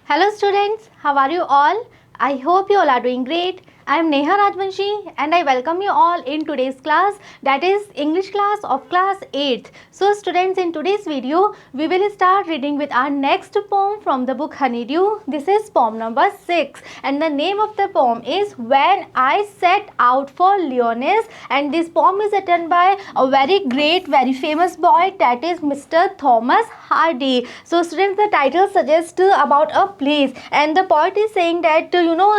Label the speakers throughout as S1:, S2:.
S1: Hello students, how are you all? I hope you all are doing great. I am Neha Rajvanshi and I welcome you all in today's class, that is English class of class 8th. So students, in today's video we will start reading with our next poem from the book Honeydew. This is poem number 6 and the name of the poem is When I Set Out for Lyonesse, and this poem is written by a very great, very famous poet, that is Mr. Thomas Hardy. So students, the title suggests about a place and the poet is saying that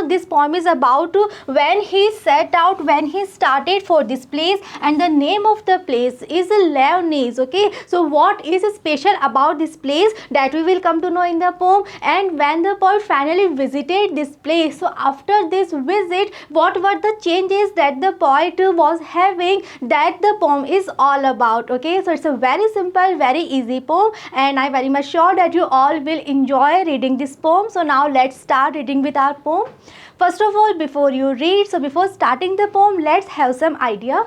S1: this poem is about when he set out, when he started for this place, and the name of the place is Lyonesse. Okay, so what is special about this place, that we will come to know in the poem. And when the poet finally visited this place, so after this visit, what were the changes that the poet was having, that the poem is all about. Okay, so it's a very simple, very easy poem and I very much sure that you all will enjoy reading this poem. So now let's start reading with our poem. First of all, before you read, so before starting the poem, let's have some idea.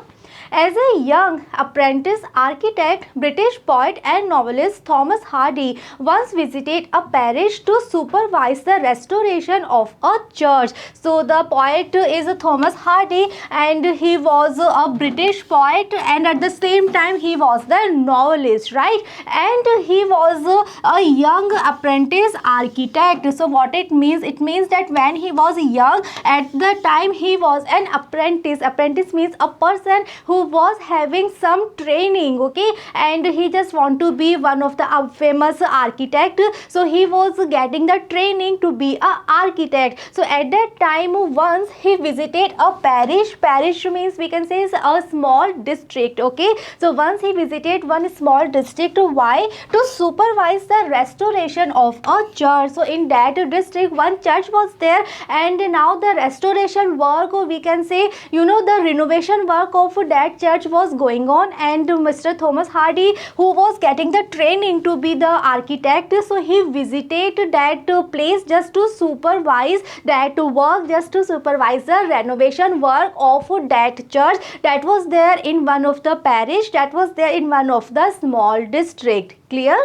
S1: As a young apprentice architect, British poet and novelist Thomas Hardy once visited a parish to supervise the restoration of a church. So the poet is Thomas Hardy and he was a British poet and at the same time he was the novelist, right? And he was a young apprentice architect. So what it means? It means that when he was young, at the time he was an apprentice. Apprentice means a person who was having some training, okay, and he just want to be one of the famous architect. So he was getting the training to be a architect. So at that time once he visited a parish. Parish means we can say is a small district. Okay, so once he visited one small district. Why? To supervise the restoration of a church. So in that district one church was there and now the restoration work, or we can say the renovation work of that church was going on, and Mr. Thomas Hardy, who was getting the training to be the architect, so he visited that place just to supervise that work, just to supervise the renovation work of that church that was there in one of the parish, that was there in one of the small district. Clear?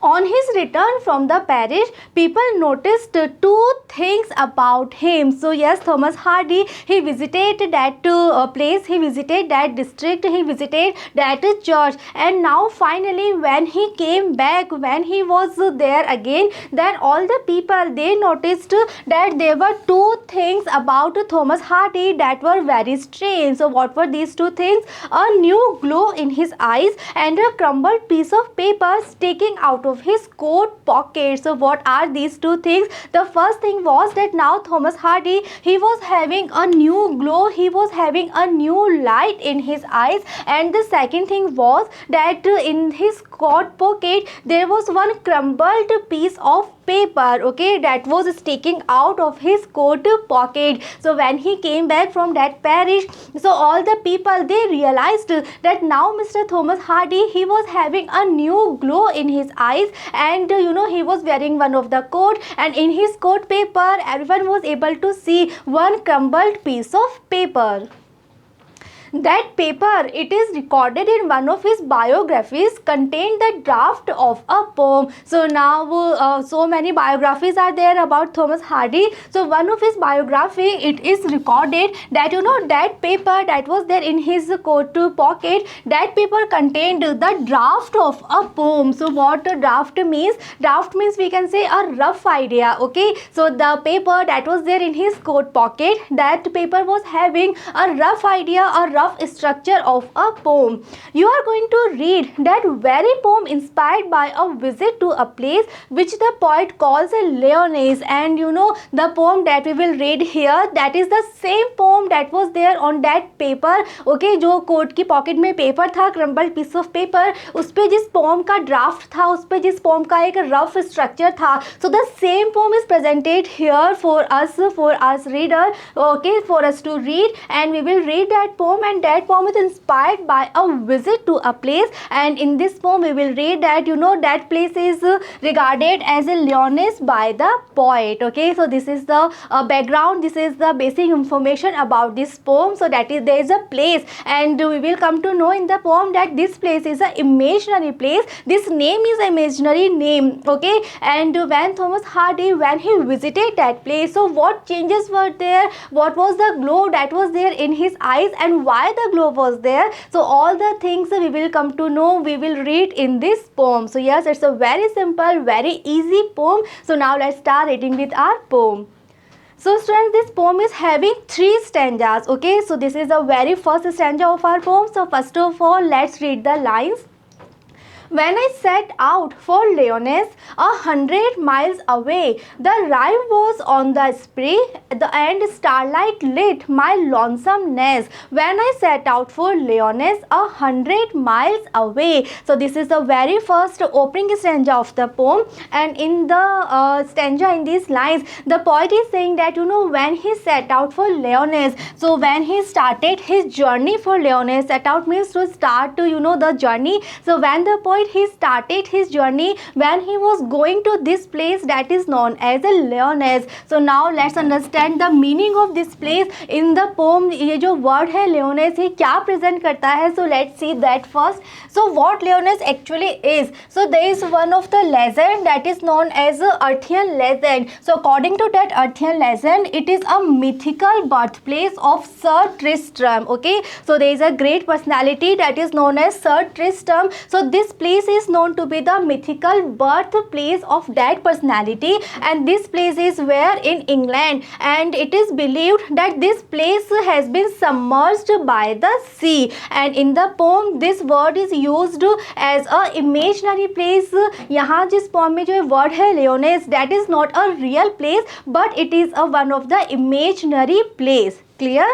S1: On his return from the parish, people noticed two things about him. So yes, Thomas Hardy, he visited that place, he visited that district, he visited that church, and now finally when he came back, when he was there again, then all the people, they noticed that there were two things about Thomas Hardy that were very strange. So what were these two things? A new glow in his eyes and a crumbled piece of paper sticking out of his coat pocket. So what are these two things? The first thing was that now Thomas Hardy, he was having a new glow, he was having a new light in his eyes, and the second thing was that in his coat pocket there was one crumbled piece of paper, okay, that was sticking out of his coat pocket. So when he came back from that parish, so all the people, they realized that now Mr. Thomas Hardy, he was having a new glow in his eyes, and he was wearing one of the coat, and in his coat paper everyone was able to see one crumbled piece of paper. That paper, it is recorded in one of his biographies, contained the draft of a poem. So now so many biographies are there about Thomas Hardy. So one of his biography, it is recorded that that paper that was there in his coat pocket, that paper contained the draft of a poem. So what a draft means? Draft means we can say a rough idea. Okay, so the paper that was there in his coat pocket, that paper was having a rough idea, a rough structure of a poem. You are going to read that very poem inspired by a visit to a place which the poet calls a Lyonesse, and the poem that we will read here, that is the same poem that was there on that paper. Okay, जो coat की pocket में paper था, crumbled piece of paper, उस पे जिस pome का draft था, उस पे जिस पोम का एक रफ स्ट्रक्चर था, so the same poem is presented here for us reader, okay, for us to read, and we will read that poem and that poem is inspired by a visit to a place, and in this poem we will read that that place is regarded as a Lyonesse by the poet. Okay, so this is the background, this is the basic information about this poem. So that is, there is a place, and we will come to know in the poem that this place is an imaginary place. This name is an imaginary name. Okay, and when Thomas Hardy, when he visited that place, so what changes were there, what was the glow that was there in his eyes, and why the glow was there, so all the things we will come to know, we will read in this poem. So yes, it's a very simple, very easy poem. So now let's start reading with our poem. So students, this poem is having 3 stanzas. Okay, so this is the very first stanza of our poem. So first of all, let's read the lines. When I set out for Lyonesse, 100 miles away, the rime was on the spree, and starlight lit my lonesomeness. When I set out for Lyonesse, 100 miles away. So this is the very first opening stanza of the poem, and in the stanza, in these lines, the poet is saying that when he set out for Lyonesse, so when he started his journey for Lyonesse, set out means to start to the journey. So when the poet he started his journey, when he was going to this place that is known as a Lyonesse. So now let's understand the meaning of this place in the poem. ये जो word है Lyonesse, ये क्या present करता है? So let's see that first. So what Lyonesse actually is? So there is one of the legend that is known as Arthurian legend. So according to that Arthurian legend, it is a mythical birthplace of Sir Tristram. Okay, so there is a great personality that is known as Sir Tristram. So this place is known to be the mythical birthplace of that personality, and this place is where in England, and it is believed that this place has been submerged by the sea, and in the poem this word is used as a imaginary place. यहाँ जिस poem में जो word है Lyonesse, that is not a real place but it is a one of the imaginary place. Clear?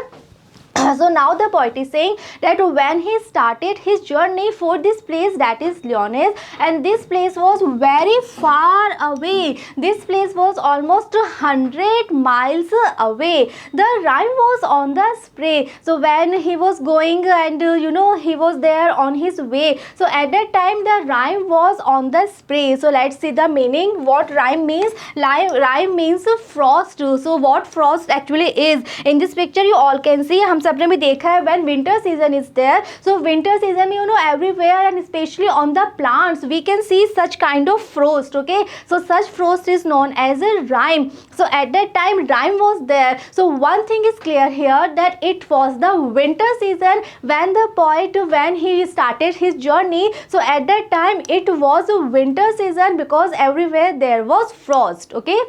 S1: So now the poet is saying that when he started his journey for this place that is Lyonesse, and this place was very far away, this place was almost 100 miles away. The rhyme was on the spray. So when he was going and he was there on his way, so at that time the rhyme was on the spray. So let's see the meaning, what rhyme means. Rhyme means frost. So what frost actually is, in this picture you all can see, हम सबने भी देखा है, when winter season is there, so winter season में everywhere and especially on the plants we can see such kind of frost. Okay, so such frost is known as a rime. So at that time rime was there. So one thing is clear here, that it was the winter season when the poet, when he started his journey. So at that time it was a winter season because everywhere there was frost. Okay,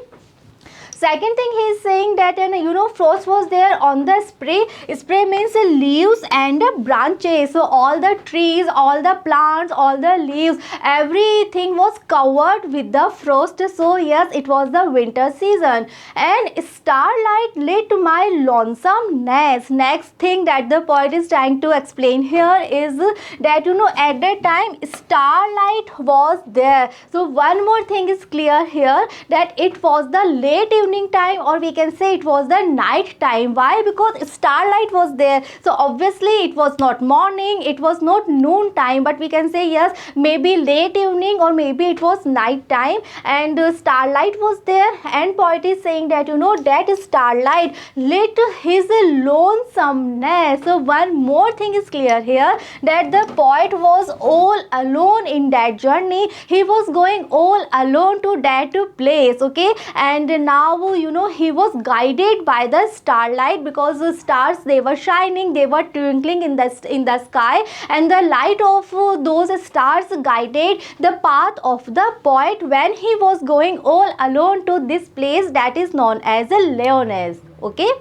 S1: second thing he is saying that frost was there on the spray. Spray means leaves and branches. So all the trees, all the plants, all the leaves, everything was covered with the frost. So yes, it was the winter season, and starlight lit my lonesomeness. Next thing that the poet is trying to explain here is that at that time starlight was there. So one more thing is clear here, that it was the late evening time, or we can say it was the night time. Why? Because starlight was there. So obviously it was not morning, it was not noon time, but we can say yes, maybe late evening or maybe it was night time, and starlight was there, and poet is saying that that starlight lit his lonesomeness. So one more thing is clear here, that the poet was all alone in that journey. He was going all alone to that place. Okay, and now he was guided by the starlight, because the stars, they were shining, they were twinkling in the sky, and the light of those stars guided the path of the poet when he was going all alone to this place that is known as a Lyonesse. Okay,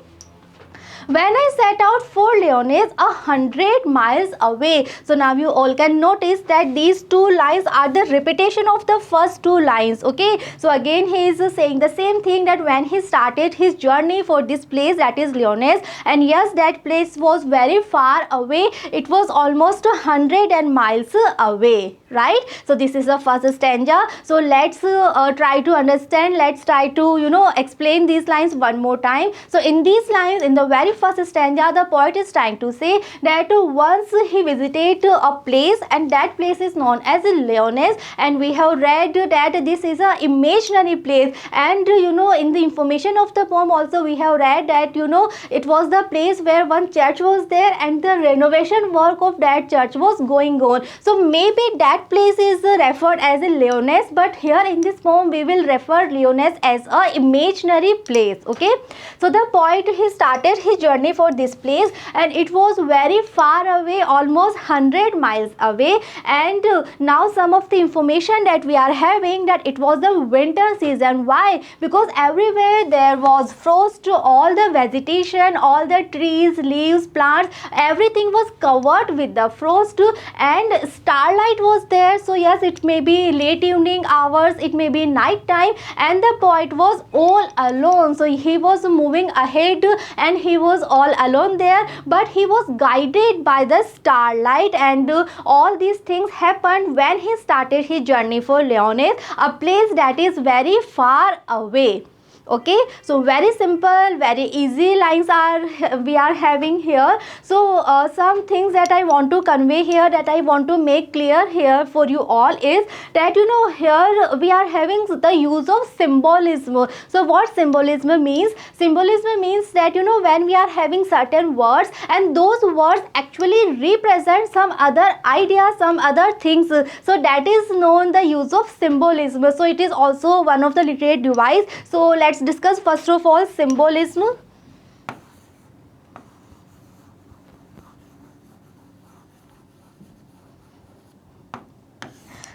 S1: when I set out for Lyonesse, 100 miles away. So now you all can notice that these two lines are the repetition of the first two lines. Okay, so again he is saying the same thing, that when he started his journey for this place that is Lyonesse, and yes, that place was very far away, it was almost 100 miles away, right? So this is the first stanza. So let's try to understand, let's try to explain these lines one more time. So in these lines, in the very first stanza, the poet is trying to say that once he visited a place, and that place is known as Lyonesse, and we have read that this is a imaginary place. And in the information of the poem also we have read that it was the place where one church was there, and the renovation work of that church was going on. So maybe that place is referred as a Lyonesse, but here in this poem we will refer Lyonesse as a imaginary place. Okay, so the poet, he started his journey for this place, and it was very far away, almost 100 miles away. And now some of the information that we are having, that it was the winter season. Why? Because everywhere there was frost, all the vegetation, all the trees, leaves, plants, everything was covered with the frost, and starlight was there. So yes, it may be late evening hours, it may be night time, and the poet was all alone. So he was moving ahead and he was all alone there, but he was guided by the starlight. And all these things happened when he started his journey for Lyonesse, a place that is very far away. Okay, so very simple, very easy lines are we are having here. So some things that I want to convey here, that I want to make clear here for you all, is that here we are having the use of symbolism. So what symbolism means? Symbolism means that when we are having certain words, and those words actually represent some other idea, some other things, so that is known the use of symbolism. So it is also one of the literary device. So let's discuss first of all symbolism.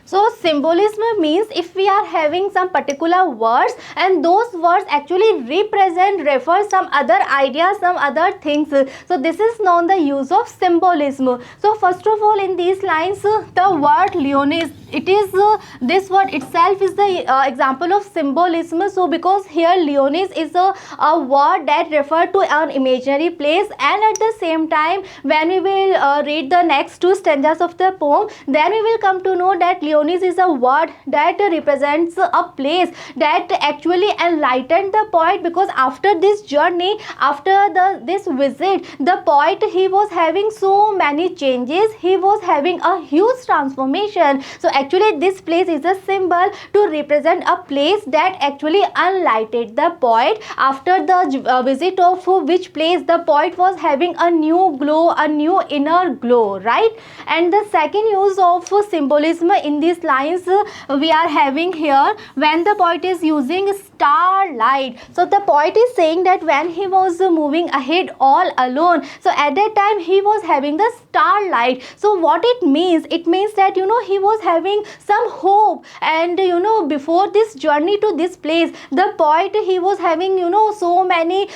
S1: So symbolism means if we are having some particular words, and those words actually refer some other ideas, some other things. So this is known the use of symbolism. So first of all, in these lines, the word Lyonesse, it is this word itself is the example of symbolism. So because here Lyonesse is a word that refer to an imaginary place, and at the same time when we will read the next two stanzas of the poem, then we will come to know that Lyonesse is a word that represents a place that actually enlightened the poet. Because after this journey, after this visit, the poet, he was having so many changes, he was having a huge transformation. So actually this place is a symbol to represent a place that actually enlightened the poet. After the visit of which place, the poet was having a new glow, a new inner glow, right? And the second use of symbolism in these lines we are having here, when the poet is using starlight. So the poet is saying that when he was moving ahead all alone, so at that time he was having the starlight. So what it means? It means that he was having some hope, and before this journey to this place, the poet, he was having so many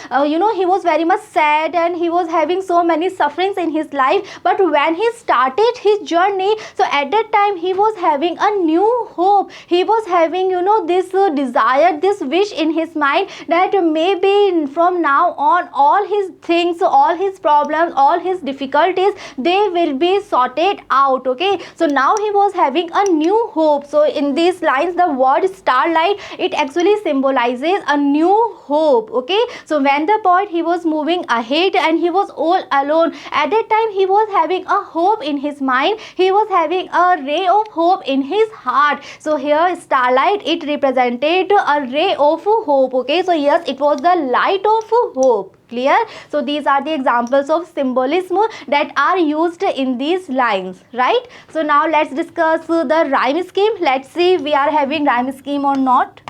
S1: he was very much sad, and he was having so many sufferings in his life. But when he started his journey, so at that time he was having a new hope. He was having this desire, this wish in his mind, that maybe from now on all his things, all his problems, all his difficulties, they will be sorted out. Okay, so now he was having a new hope. So in these lines, the word starlight, it actually symbolizes a new hope. Okay, so when the poet, he was moving ahead and he was all alone, at that time he was having a hope in his mind, he was having a ray of hope in his heart. So here starlight, it represented a ray of hope. Okay, so yes, it was the light of hope. Clear? So these are the examples of symbolism that are used in these lines, right? So now let's discuss the rhyme scheme. Let's see we are having rhyme scheme or not.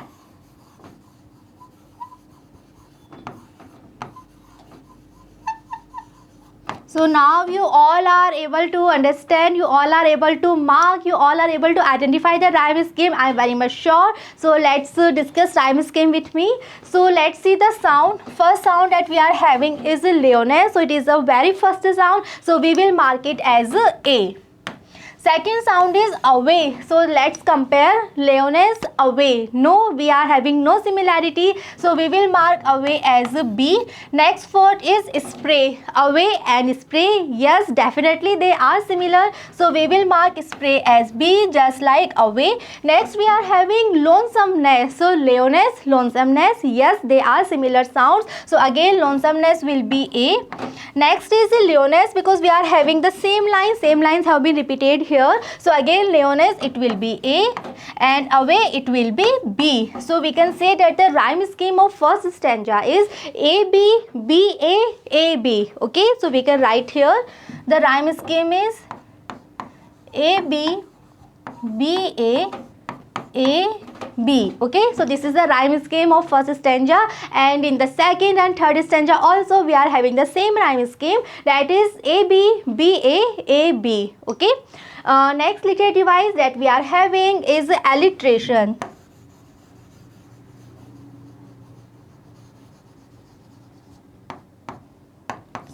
S1: So now you all are able to understand, you all are able to mark, you all are able to identify the rhyme scheme, I am very much sure. So let's discuss rhyme scheme with me. So let's see the sound. First sound that we are having is Lyonesse. So it is the very first sound. So we will mark it as A. Second sound is away. So let's compare Leones away. No, we are having no similarity. So we will mark away as B. Next word is spray. Away and spray. Yes, definitely they are similar. So we will mark spray as B, just like away. Next we are having lonesomeness. So Leones, lonesomeness. Yes, they are similar sounds. So again lonesomeness will be A. Next is Leones, because we are having the same lines. Same lines have been repeated here. So again Leones, it will be A, and away it will be B. So we can say that the rhyme scheme of first stanza is A B B A B. Okay, so we can write here the rhyme scheme is A B B A B. Okay, so this is the rhyme scheme of first stanza, and in the second and third stanza also we are having the same rhyme scheme, that is A B B A B. Okay. Next literary device that we are having is alliteration.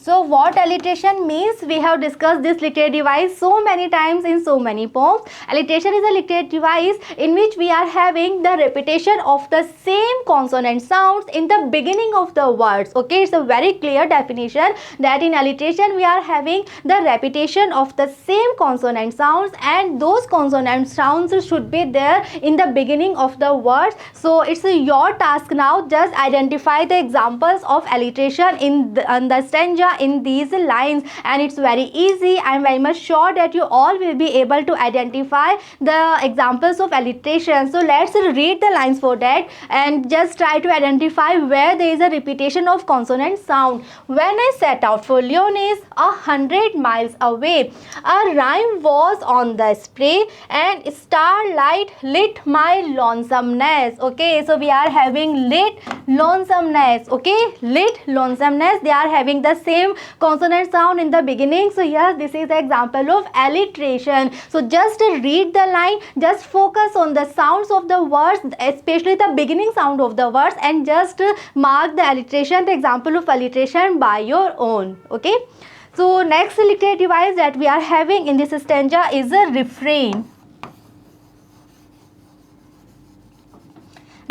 S1: So what alliteration means, we have discussed this literary device so many times in so many poems. Alliteration is a literary device in which we are having the repetition of the same consonant sounds in the beginning of the words. Okay, it's a very clear definition that in alliteration we are having the repetition of the same consonant sounds, and those consonant sounds should be there in the beginning of the words. So it's your task now, just identify the examples of alliteration in the stanza in these lines, and it's very easy. I'm very much sure that you all will be able to identify the examples of alliteration. So let's read the lines for that and just try to identify where there is a repetition of consonant sound. When I set out for Leones 100 miles away, a rhyme was on the spray and starlight lit my lonesomeness. Okay, so we are having lit, lonesomeness. Okay, lit, lonesomeness, they are having the same consonant sound in the beginning. So yes, this is the example of alliteration. So just read the line, just focus on the sounds of the words, especially the beginning sound of the words, and just mark the alliteration, the example of alliteration by your own. Okay, so next literary device that we are having in this stanza is a refrain.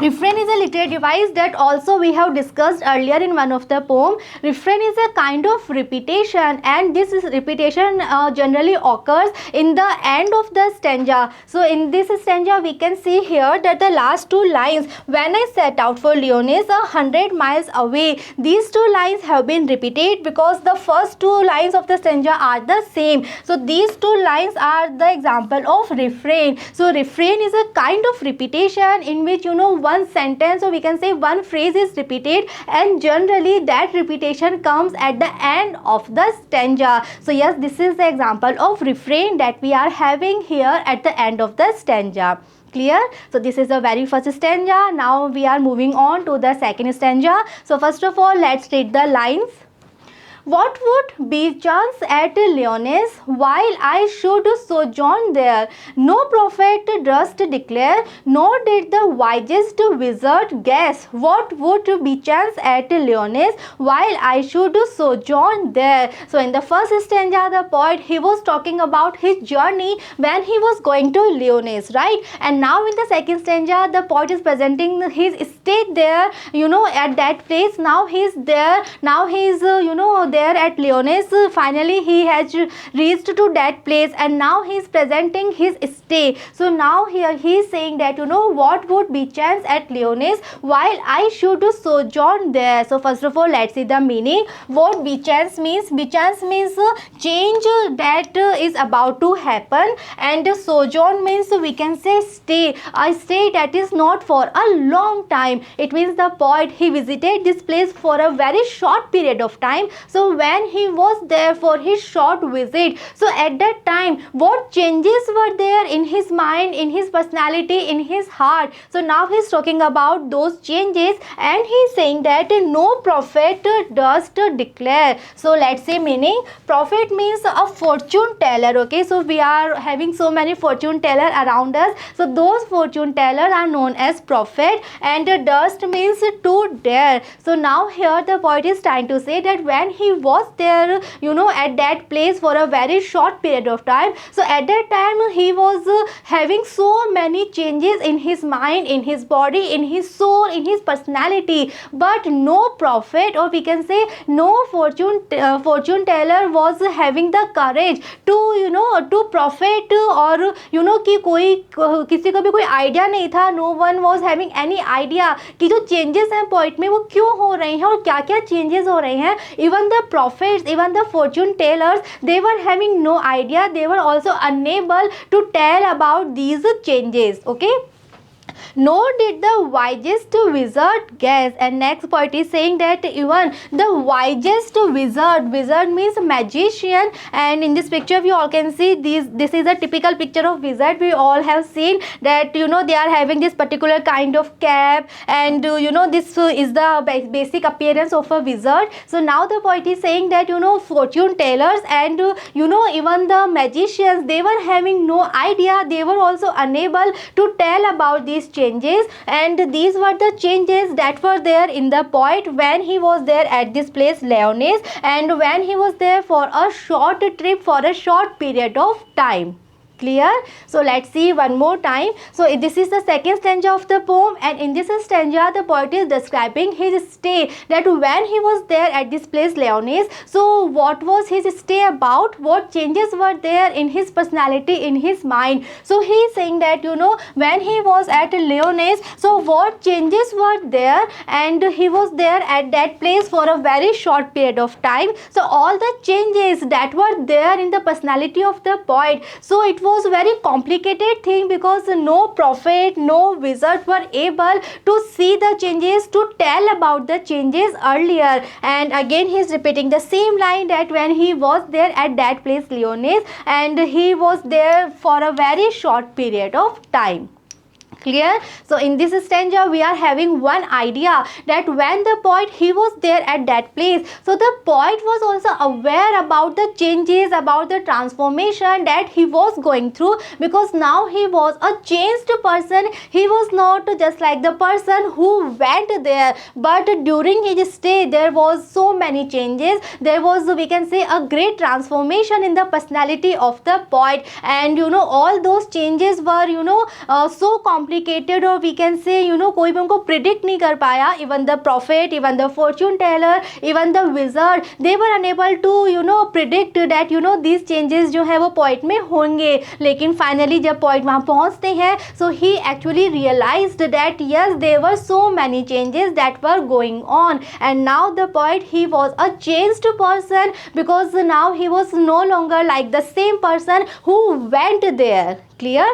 S1: Refrain is a literary device that also we have discussed earlier in one of the poem. Refrain is a kind of repetition, and this repetition generally occurs in the end of the stanza. So in this stanza we can see here that the last two lines, when I set out for Leones 100 miles away, these two lines have been repeated because the first two lines of the stanza are the same. So these two lines are the example of refrain. So refrain is a kind of repetition in which, you know, one sentence, or we can say one phrase is repeated, and generally that repetition comes at the end of the stanza. So yes, this is the example of refrain that we are having here at the end of the stanza. Clear? So this is the very first stanza. Now we are moving on to the second stanza. So first of all, let's read the lines. What would be chance at Leones while I should sojourn there? No prophet durst declare, nor did the wisest wizard guess. What would be chance at Leones while I should sojourn there? So in the first stanza, the poet, he was talking about his journey when he was going to Leones, right? And now in the second stanza, the poet is presenting his state there, you know, at that place. Now he is there. Now he is, there at Leones. Finally he has reached to that place, and now he is presenting his stay. So now here he is saying that, what would be chance at Leones while I should sojourn there. So first of all, let's see the meaning. What be chance means? Be chance means change that is about to happen, and sojourn means we can say stay, a stay that is not for a long time. It means the poet, he visited this place for a very short period of time. So when he was there for his short visit, so at that time what changes were there in his mind, in his personality, in his heart? So now he is talking about those changes, and he is saying that no prophet durst declare. So let's say meaning. Prophet means a fortune teller. Okay, so we are having so many fortune teller around us. So those fortune tellers are known as prophet, and durst means to dare. So now here the poet is trying to say that when he was there, at that place for a very short period of time. So at that time he was having so many changes in his mind, in his body, in his soul, in his personality, but no prophet, or we can say no fortune teller was having the courage to to prophet, और कि कोई किसी को भी कोई idea नहीं था. No one was having any idea कि जो चेंजेस हैं पॉइंट में वो क्यों हो रहे हैं और क्या क्या चेंजेस हो रहे हैं. Even the prophets, even the fortune tellers, they were having no idea, they were also unable to tell about these changes. Okay, nor did the wisest wizard guess. And next point is saying that even the wisest wizard means magician, and in this picture we all can see this is a typical picture of wizard. We all have seen that they are having this particular kind of cap, and this is the basic appearance of a wizard. So now the point is saying that fortune tellers and even the magicians, they were having no idea, they were also unable to tell about these changes, and these were the changes that were there in the poet when he was there at this place Lyonesse, and when he was there for a short trip, for a short period of time. Clear? So let's see one more time. So this is the second stanza of the poem, and in this stanza the poet is describing his stay, that when he was there at this place Lyonesse, so what was his stay about, what changes were there in his personality, in his mind. So he is saying that when he was at Lyonesse, so what changes were there, and he was there at that place for a very short period of time. So all the changes that were there in the personality of the poet, so it was very complicated thing, because no prophet, no wizard were able to see the changes, to tell about the changes earlier. And again he is repeating the same line, that when he was there at that place Lyonesse, and he was there for a very short period of time. Clear? So in this stanza we are having one idea, that when the poet he was there at that place, so the poet was also aware about the changes, about the transformation that he was going through, because now he was a changed person. He was not just like the person who went there, but during his stay there was so many changes. There was, we can say, a great transformation in the personality of the poet, and all those changes were so complicated, or we can say कोई भी उनको predict नहीं कर पाया. Even the prophet, even the fortune teller, even the wizard, they were unable to predict that these changes जो है वो poet में होंगे. लेकिन finally जब poet वहाँ पहुँचते हैं, so he actually realized that yes, there were so many changes that were going on, and now the poet he was a changed person, because now he was no longer like the same person who went there. Clear?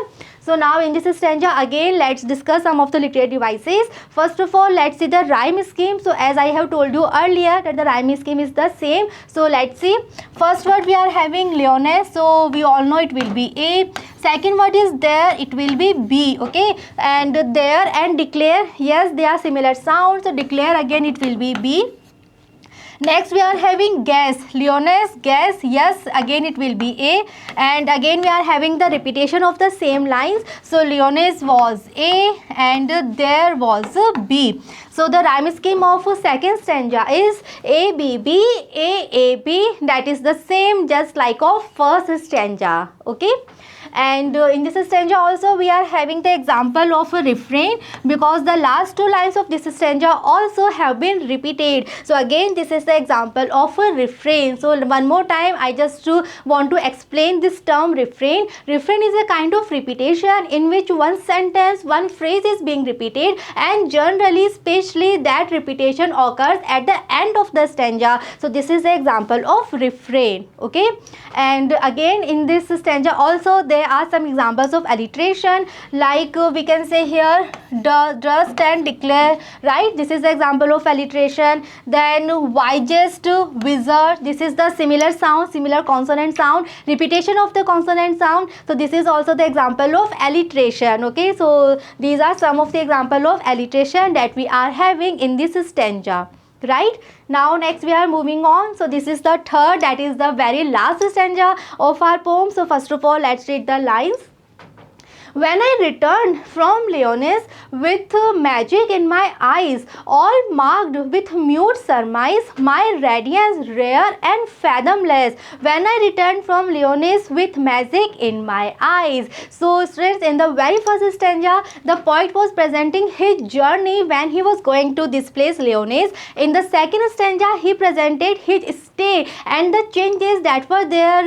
S1: So now in this stanza again let's discuss some of the literary devices. First of all, let's see the rhyme scheme. So as I have told you earlier that the rhyme scheme is the same. So let's see. First word we are having Lyonesse, so we all know it will be A. Second word is there, it will be B. Okay, and there and declare, yes, they are similar sounds. So declare again it will be B. Next we are having guess, Lyonesse, guess, yes, again it will be A, and again we are having the repetition of the same lines. So Lyonesse was A and there was B. So the rhyme scheme of second stanza is A B B A B, that is the same just like of first stanza. Okay. And in this stanza also we are having the example of a refrain, because the last two lines of this stanza also have been repeated. So again this is the example of a refrain. So one more time I just want to explain this term refrain. Refrain is a kind of repetition in which one sentence, one phrase is being repeated, and generally especially that repetition occurs at the end of the stanza. So this is the example of refrain. Okay, and again in this stanza also there are some examples of alliteration, like we can say here dust and declare, right? This is the example of alliteration. Then wisest wizard, this is the similar sound, similar consonant sound, repetition of the consonant sound. So this is also the example of alliteration. Okay, so these are some of the example of alliteration that we are having in this stanza. Right, now next we are moving on. So this is the third, that is the very last stanza of our poem. So first of all let's read the lines. When I returned from Lyonesse with magic in my eyes, all marked with mute surmise, my radiance rare and fathomless. When I returned from Lyonesse with magic in my eyes. So students, in the very first stanza, the poet was presenting his journey when he was going to this place Lyonesse. In the second stanza, he presented his stay and the changes that were there,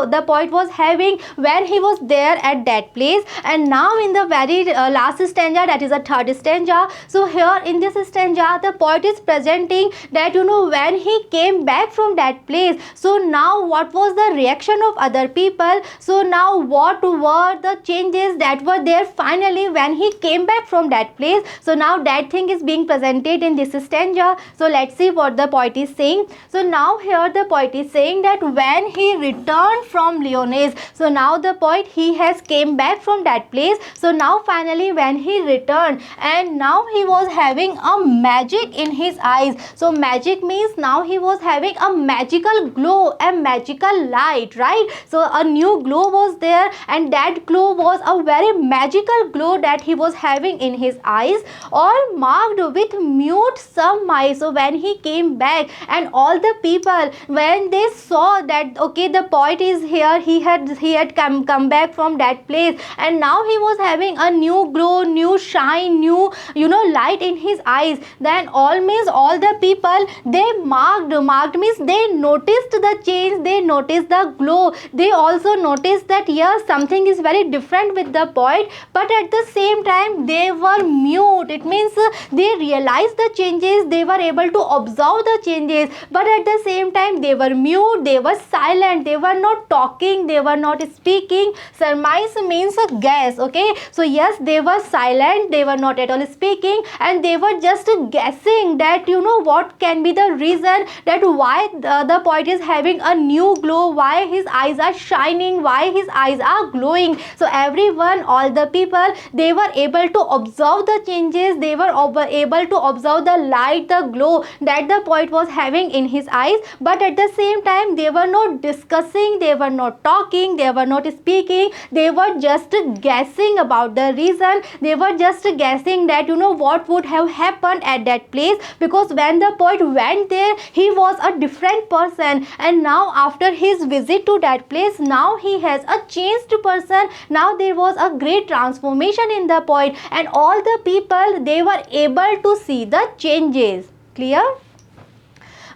S1: the poet was having when he was there at that place. And now in the very last stanza, that is a third stanza, so here in this stanza the poet is presenting that when he came back from that place, so now what was the reaction of other people, so now what were the changes that were there finally when he came back from that place. So now that thing is being presented in this stanza. So let's see what the poet is saying. So now here the poet is saying that when he returned from Lyonesse, so now the poet, he has came back from that place. So now finally when he returned, and now he was having a magic in his eyes. So magic means now he was having a magical glow, a magical light, right? So a new glow was there, and that glow was a very magical glow that he was having in his eyes, all marked with mute surmise. So when he came back, and all the people, when they saw that okay, the poet is here, he had come back from that place, and now he was having a new glow, new shine, new light in his eyes, then all the people, they marked means they noticed the change, they noticed the glow, they also noticed that yes, something is very different with the poet, but at the same time they were mute. It means they realized the changes, they were able to observe the changes, but at the same time they were mute, they were silent, they were not talking, they were not speaking. Surmise means a guess, okay? So yes, they were silent, they were not at all speaking, and they were just guessing that what can be the reason that why the poet is having a new glow, why his eyes are shining, why his eyes are glowing. So everyone, all the people, they were able to observe the changes, they were able to observe the light, the glow that the poet was having in his eyes, but at the same time they were not discussing, they were not talking, they were not speaking, they were just guessing about the reason, they were just guessing that what would have happened at that place, because when the poet went there, he was a different person, and now after his visit to that place, now he has a changed person. Now there was a great transformation in the poet, and all the people, they were able to see the changes. Clear?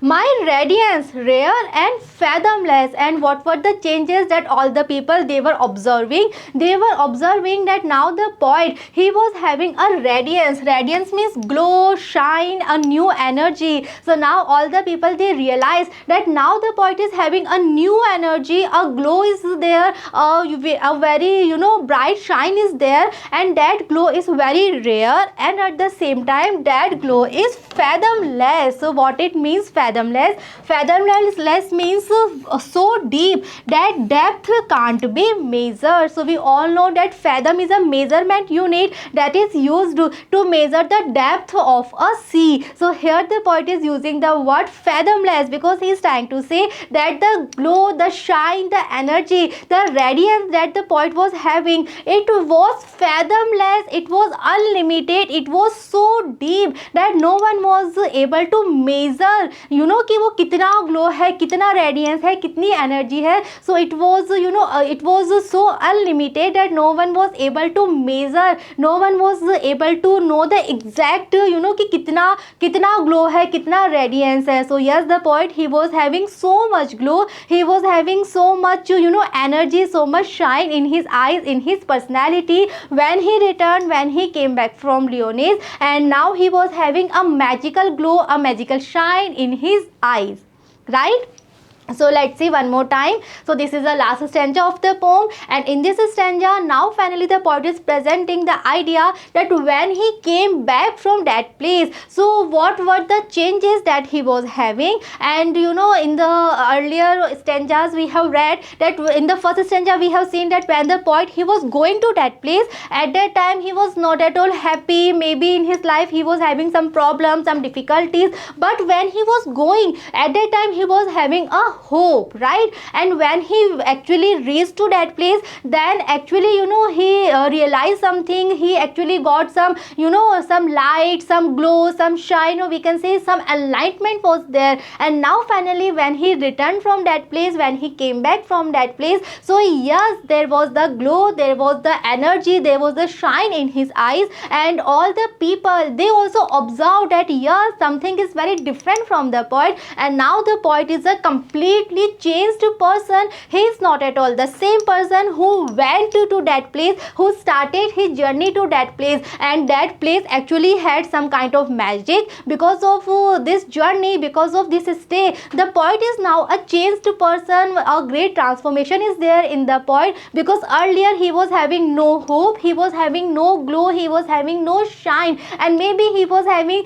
S1: My radiance rare and fathomless. And what were the changes that all the people, they were observing? They were observing that now the poet, he was having a radiance. Radiance means glow, shine, a new energy. So now all the people, they realize that now the poet is having a new energy, a glow is there, a very bright shine is there, and that glow is very rare, and at the same time that glow is fathomless. So what it means, fathomless? Fathomless means so deep that depth can't be measured. So we all know that fathom is a measurement unit that is used to measure the depth of a sea. So here the poet is using the word fathomless because he is trying to say that the glow, the shine, the energy, the radiance that the poet was having, it was fathomless, it was unlimited, it was so deep that no one was able to measure कि वो कितना glow है, कितना radiance है, कितनी energy है. So it was so unlimited that no one was able to measure, no one was able to know the exact कि कितना ग्लो है, कितना रेडियंस है. So yes, the poet, he was having so much glow, he was having so much energy, so much shine in his eyes, in his personality when he returned, when he came back from Lyonesse, and now he was having a magical glow, a magical shine in his eyes, right? So let's see one more time. So this is the last stanza of the poem, and in this stanza now finally the poet is presenting the idea that when he came back from that place, so what were the changes that he was having. And in the earlier stanzas we have read that in the first stanza we have seen that when the poet, he was going to that place, at that time he was not at all happy, maybe in his life he was having some problems, some difficulties, but when he was going, at that time he was having a hope, right? And when he actually reached to that place, then actually he realized something. He actually got some some light, some glow, some shine, or we can say some enlightenment was there. And now finally when he returned from that place, when he came back from that place, so yes, there was the glow, there was the energy, there was the shine in his eyes. And all the people, they also observed that yes, something is very different from the poet. And now the poet is a completely changed person. He is not at all the same person who went to that place, who started his journey to that place. And that place actually had some kind of magic. Because of this journey, because of this stay, the poet is now a changed person. A great transformation is there in the poet, because earlier he was having no hope, he was having no glow, he was having no shine, and maybe he was having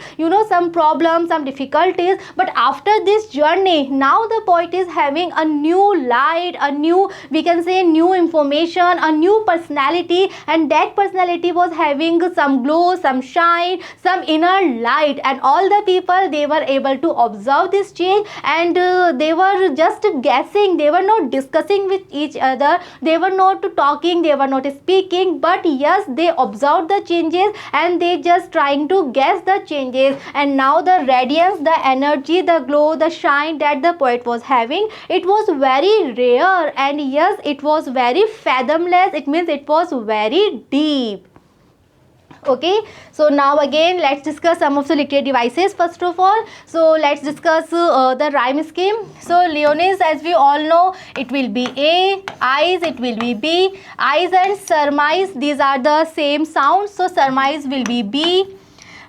S1: some problems, some difficulties. But after this journey, now the poet is having a new light, a new, we can say, new information, a new personality. And that personality was having some glow, some shine, some inner light. And all the people, they were able to observe this change. And they were just guessing, they were not discussing with each other, they were not talking, they were not speaking, but yes, they observed the changes and they just trying to guess the changes. And now the radiance, the energy, the glow, the shine that the poet was having, it was very rare. And yes, it was very fathomless, it means it was very deep. Okay, so now again let's discuss some of the literary devices. First of all, so let's discuss the rhyme scheme. So Leoness, as we all know, it will be A. Eyes, it will be B. Eyes and surmise, these are the same sounds, so surmise will be B.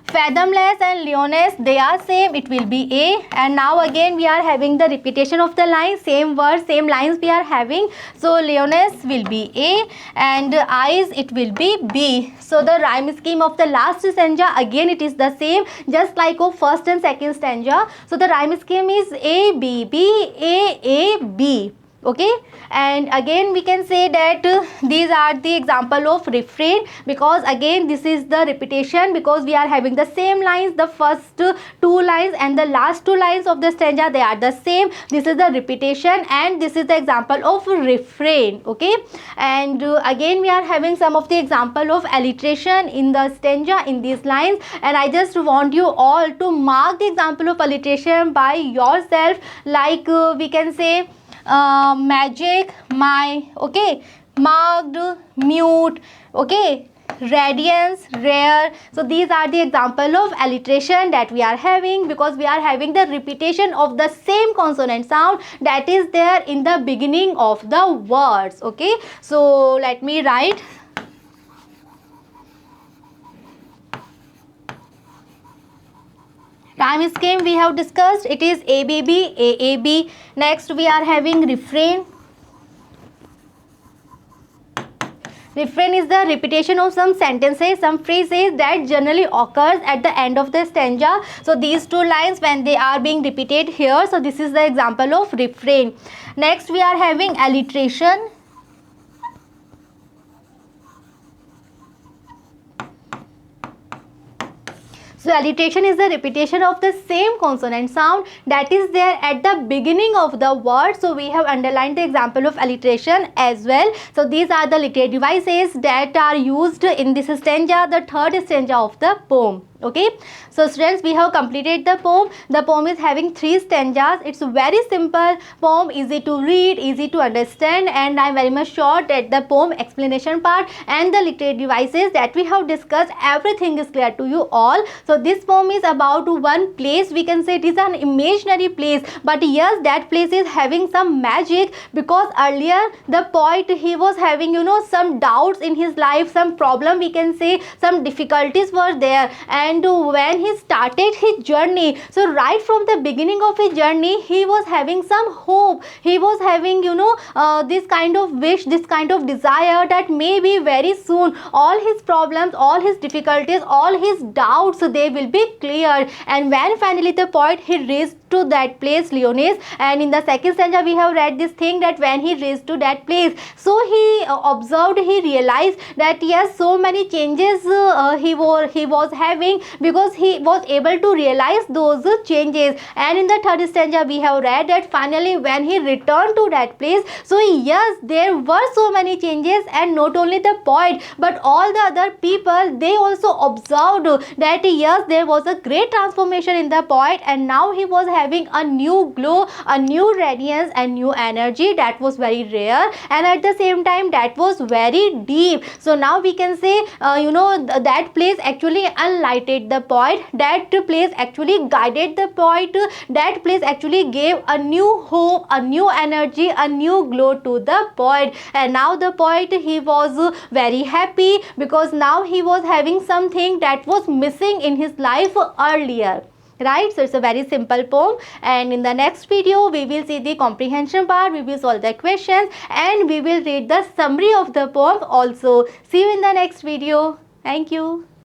S1: Fathomless and Leoness, they are same, it will be A. And now again we are having the repetition of the line, same words, same lines we are having. So Leoness will be A and eyes, it will be B. So the rhyme scheme of the last stanza, again it is the same, just like of first and second stanza. So the rhyme scheme is A, B, B, A, B. Okay, and again we can say that these are the example of refrain, because again this is the repetition, because we are having the same lines, the first two lines and the last two lines of the stanza, they are the same. This is the repetition and this is the example of refrain. Okay, and again we are having some of the example of alliteration in the stanza in these lines, and I just want you all to mark the example of alliteration by yourself, like we can say magic, my, okay, marked, mute, okay, radiance, rare. So these are the example of alliteration that we are having, because we are having the repetition of the same consonant sound that is there in the beginning of the words. Okay, so let me write. Rhyme scheme we have discussed, it is ABB, AAB. Next we are having refrain. Refrain is the repetition of some sentences, some phrases that generally occurs at the end of the stanza. So these two lines, when they are being repeated here, so this is the example of refrain. Next we are having alliteration. So alliteration is the repetition of the same consonant sound that is there at the beginning of the word. So we have underlined the example of alliteration as well. So these are the literary devices that are used in this stanza, the third stanza of the poem. Okay, so students, we have completed the poem. The poem is having 3 stanzas. It's a very simple poem, easy to read, easy to understand, and I am very much sure that the poem explanation part and the literary devices that we have discussed, everything is clear to you all. So this poem is about one place, we can say it is an imaginary place, but yes, that place is having some magic, because earlier the poet, he was having some doubts in his life, some problem, we can say some difficulties were there. And when he started his journey, so right from the beginning of his journey, he was having some hope, he was having this kind of wish, this kind of desire that maybe very soon all his problems, all his difficulties, all his doubts, they will be cleared. And when finally the poet, he reached to that place, Leonis. And in the second stanza we have read this thing that when he reached to that place, so he observed, he realized that yes, so many changes he was having, because he was able to realize those changes. And in the third stanza we have read that finally when he returned to that place, so yes, there were so many changes, and not only the poet but all the other people, they also observed that yes, there was a great transformation in the poet, and now he was having a new glow, a new radiance and new energy that was very rare, and at the same time that was very deep. So now we can say that place actually enlightened the poet, that place actually guided the poet, that place actually gave a new hope, a new energy, a new glow to the poet. And now the poet, he was very happy, because now he was having something that was missing in his life earlier, right? So it's a very simple poem, and in the next video we will see the comprehension part, we will solve the questions, and we will read the summary of the poem also. See you in the next video. Thank you.